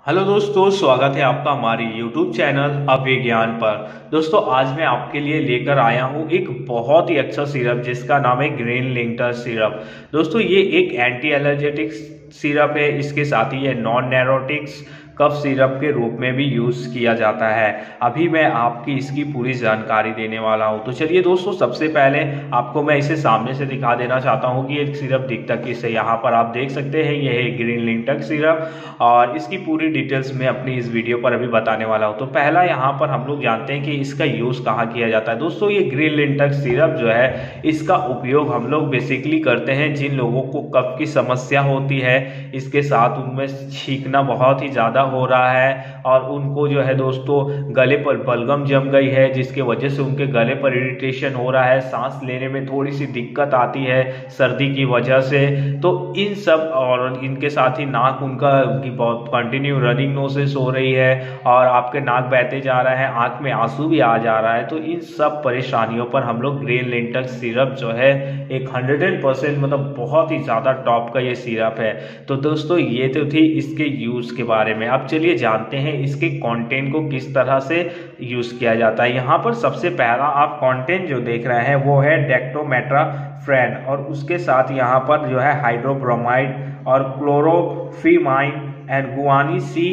Hello दोस्तों, स्वागत है आपका हमारी YouTube चैनल अभिज्ञान पर। दोस्तों, आज मैं आपके लिए लेकर आया हूँ एक बहुत ही अच्छा सिरप जिसका नाम है ग्रीन लिंटर सिरप। दोस्तों, ये एक एंटी एलर्जेटिक सिरप है। इसके साथ ही ये नॉन नैरोटिक्स कफ सिरप के रूप में भी यूज़ किया जाता है। अभी मैं आपकी इसकी पूरी जानकारी देने वाला हूँ। तो चलिए दोस्तों, सबसे पहले आपको मैं इसे सामने से दिखा देना चाहता हूँ कि ये सिरप दिखता किससे। यहाँ पर आप देख सकते हैं, ये है ग्रीन लिंटर सिरप और इसकी पूरी डिटेल्स मैं अपनी इस वीडियो पर अभी बताने वाला हूँ। तो पहला यहाँ पर हम लोग जानते हैं कि इसका यूज़ कहाँ किया जाता है। दोस्तों, ये ग्रीन लिंटर सिरप जो है, इसका उपयोग हम लोग बेसिकली करते हैं जिन लोगों को कफ की समस्या होती है, इसके साथ उनमें छींकना बहुत ही ज़्यादा हो रहा है और उनको जो है दोस्तों गले पर बलगम जम गई है, जिसके वजह से उनके गले पर इरिटेशन हो रहा है, सांस लेने में थोड़ी सी दिक्कत आती है सर्दी की वजह से। तो इन सब और इनके साथ ही नाक उनका बहुत कंटिन्यू रनिंग नोसेस हो रही है और आपके नाक बहते जा रहा है, आंख में आंसू भी आ जा रहा है। तो इन सब परेशानियों पर हम लोग ग्रीन लिंटर सिरप जो है एक 100% मतलब बहुत ही ज़्यादा टॉप का ये सिरप है। तो दोस्तों, ये तो थी इसके यूज़ के बारे में। अब चलिए जानते हैं इसके कंटेंट को किस तरह से यूज़ किया जाता है। यहाँ पर सबसे पहला आप कंटेंट जो देख रहे हैं वो है डेक्टोमेट्राफ्रेन और उसके साथ यहाँ पर जो है हाइड्रोब्रोमाइड और क्लोरोफीमाइन एंड गुआनी सी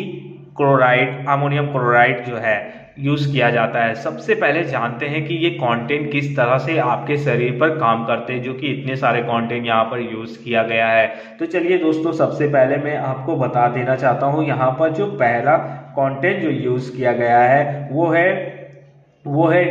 क्लोराइड, अमोनियम क्लोराइड जो है यूज किया जाता है। सबसे पहले जानते हैं कि ये कंटेंट किस तरह से आपके शरीर पर काम करते हैं, जो कि इतने सारे कंटेंट यहाँ पर यूज किया गया है। तो चलिए दोस्तों, सबसे पहले मैं आपको बता देना चाहता हूँ यहाँ पर जो पहला कंटेंट जो यूज किया गया है वो है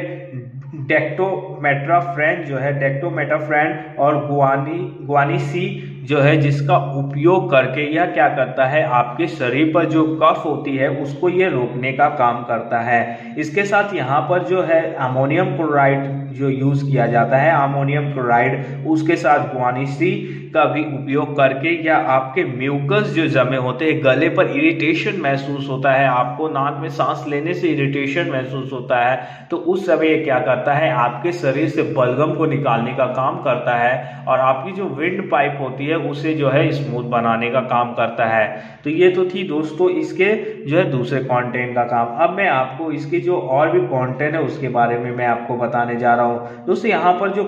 डेक्टोमेट्राफ्रेन जो है, डेक्टोमेट्राफ्रेन और गुआनी सी जो है, जिसका उपयोग करके यह क्या करता है, आपके शरीर पर जो कफ होती है उसको ये रोकने का काम करता है। इसके साथ यहाँ पर जो है अमोनियम क्लोराइड जो यूज किया जाता है, अमोनियम क्लोराइड, उसके साथ गुआनी सी का भी उपयोग करके या आपके म्यूकस जो जमे होते हैं, गले पर इरिटेशन महसूस होता है, आपको नाक में सांस लेने से इरिटेशन महसूस होता है, तो उस समय ये क्या करता है, आपके शरीर से बलगम को निकालने का काम करता है और आपकी जो विंड पाइप होती है उसे जो है स्मूथ बनाने का काम करता है। तो ये तो थी दोस्तों इसके जो है दूसरे कंटेंट का काम। अब मैं आपको इसके जो और भी कंटेंट है उसके बारे में मैं आपको बताने जा रहा हूँ। दोस्तों, यहाँ पर जो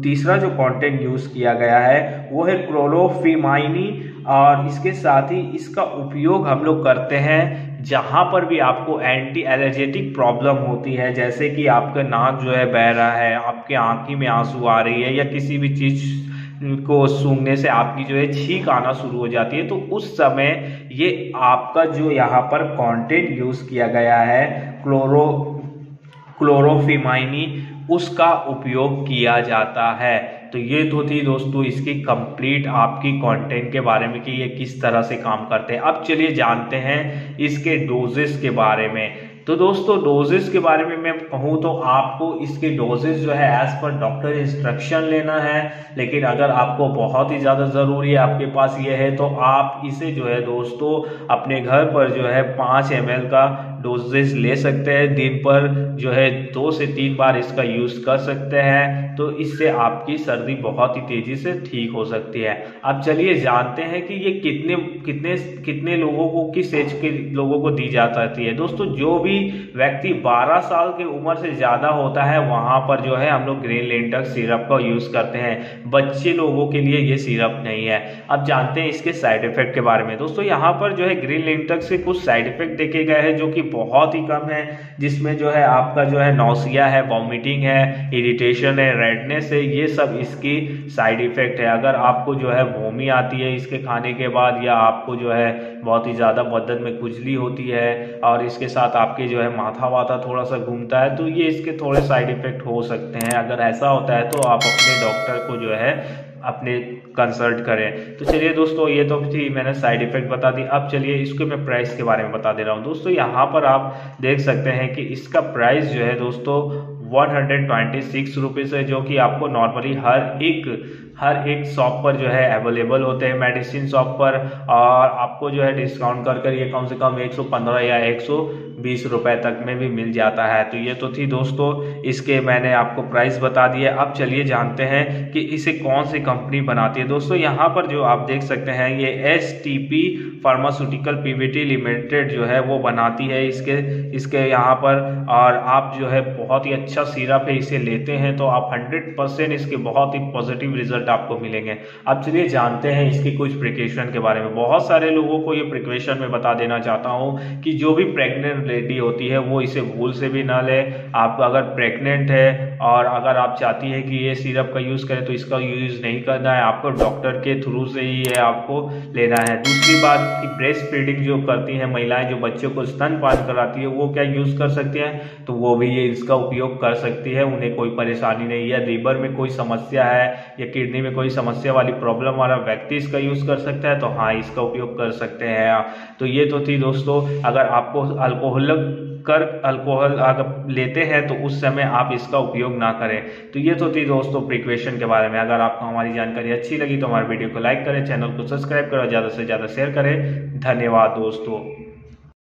तीसरा जो कंटेंट यूज किया गया है वो है क्लोरोफीमाइनी और इसके साथ ही इसका उपयोग हम लोग करते हैं जहां पर भी आपको एंटी एलर्जेटिक प्रॉब्लम होती है, जैसे कि आपका नाक जो है बह रहा है, आपके आंखी में आंसू आ रही है या किसी भी चीज को सूंघने से आपकी जो है छींक आना शुरू हो जाती है। तो उस समय ये आपका जो यहाँ पर कंटेंट यूज किया गया है क्लोरोफीमाइनी, उसका उपयोग किया जाता है। तो ये तो थी दोस्तों इसकी कंप्लीट आपकी कंटेंट के बारे में कि ये किस तरह से काम करते हैं। अब चलिए जानते हैं इसके डोजेस के बारे में। तो दोस्तों, डोजेस के बारे में मैं कहूँ तो आपको इसके डोजेस जो है एज पर डॉक्टर इंस्ट्रक्शन लेना है, लेकिन अगर आपको बहुत ही ज़्यादा ज़रूरी है, आपके पास ये है, तो आप इसे जो है दोस्तों अपने घर पर जो है 5 ml का डोजेस ले सकते हैं। दिन पर जो है 2 से 3 बार इसका यूज़ कर सकते हैं, तो इससे आपकी सर्दी बहुत ही तेज़ी से ठीक हो सकती है। अब चलिए जानते हैं कि ये कितने कितने कितने लोगों को, किस एज के लोगों को दी जाती है। दोस्तों, जो भी व्यक्ति 12 साल की उम्र से ज़्यादा होता है वहाँ पर जो है हम लोग ग्रीन लिंटर सिरप का यूज़ करते हैं। बच्चे लोगों के लिए ये सिरप नहीं है। अब जानते हैं इसके साइड इफेक्ट के बारे में। दोस्तों, यहाँ पर जो है ग्रीन लिंटर से कुछ साइड इफेक्ट देखे गए हैं जो कि बहुत ही कम है, जिसमें जो है आपका जो है नौसिया है, वॉमिटिंग है, इरिटेशन है, रेडनेस है, ये सब इसकी साइड इफेक्ट है। अगर आपको जो है वोमी आती है इसके खाने के बाद, या आपको जो है बहुत ही ज़्यादा बदन में खुजली होती है और इसके साथ आपके जो है माथा वाथा थोड़ा सा घूमता है, तो ये इसके थोड़े साइड इफेक्ट हो सकते हैं। अगर ऐसा होता है तो आप अपने डॉक्टर को जो है अपने कंसल्ट करें। तो चलिए दोस्तों, ये तो थी, मैंने साइड इफेक्ट बता दी। अब चलिए इसके मैं प्राइस के बारे में बता दे रहा हूँ। दोस्तों, यहाँ पर आप देख सकते हैं कि इसका प्राइस जो है दोस्तों 126 रुपीज़ है, जो कि आपको नॉर्मली हर एक शॉप पर जो है अवेलेबल होते हैं, मेडिसिन शॉप पर। और आपको जो है डिस्काउंट कर ये कम से कम 115 या 120 रुपए तक में भी मिल जाता है। तो ये तो थी दोस्तों इसके मैंने आपको प्राइस बता दिया। अब चलिए जानते हैं कि इसे कौन सी कंपनी बनाती है। दोस्तों यहाँ पर जो आप देख सकते हैं ये STP फार्मास्यूटिकल पीवीटी लिमिटेड जो है वो बनाती है इसके यहाँ पर। और आप जो है बहुत ही अच्छा सिरप है, इसे लेते हैं तो आप 100% इसके बहुत ही पॉजिटिव रिजल्ट आपको मिलेंगे। अब चलिए जानते हैं इसकी कुछ प्रिकॉशन के बारे में। बहुत सारे लोगों को ये प्रिकॉशन में बता देना चाहता हूँ कि जो भी प्रेग्नेंट लेडी होती है वो इसे भूल से भी ना ले। आप अगर प्रेग्नेंट है और अगर आप चाहती है कि ये सिरप का यूज करें तो इसका यूज नहीं करना है, आपको डॉक्टर के थ्रू से ही ये आपको लेना है। दूसरी बात कि ब्रेस्ट फीडिंग जो करती हैं महिलाएं, जो बच्चों को स्तनपान कराती है, वो क्या यूज कर सकती हैं, तो वो भी ये इसका उपयोग कर सकती है, उन्हें कोई परेशानी नहीं है। लीवर में कोई समस्या है या किडनी में कोई समस्या वाली प्रॉब्लम वाला व्यक्ति इसका यूज कर सकता है, तो हाँ इसका उपयोग कर सकते हैं। तो ये तो थी दोस्तों, अगर आपको अल्कोहल अगर लेते हैं तो उस समय आप इसका उपयोग ना करें। तो ये तो थी दोस्तों प्रिकॉशन के बारे में। अगर आपको हमारी जानकारी अच्छी लगी तो हमारे वीडियो को लाइक करें, चैनल को सब्सक्राइब करें और ज़्यादा से ज़्यादा शेयर करें। धन्यवाद दोस्तों।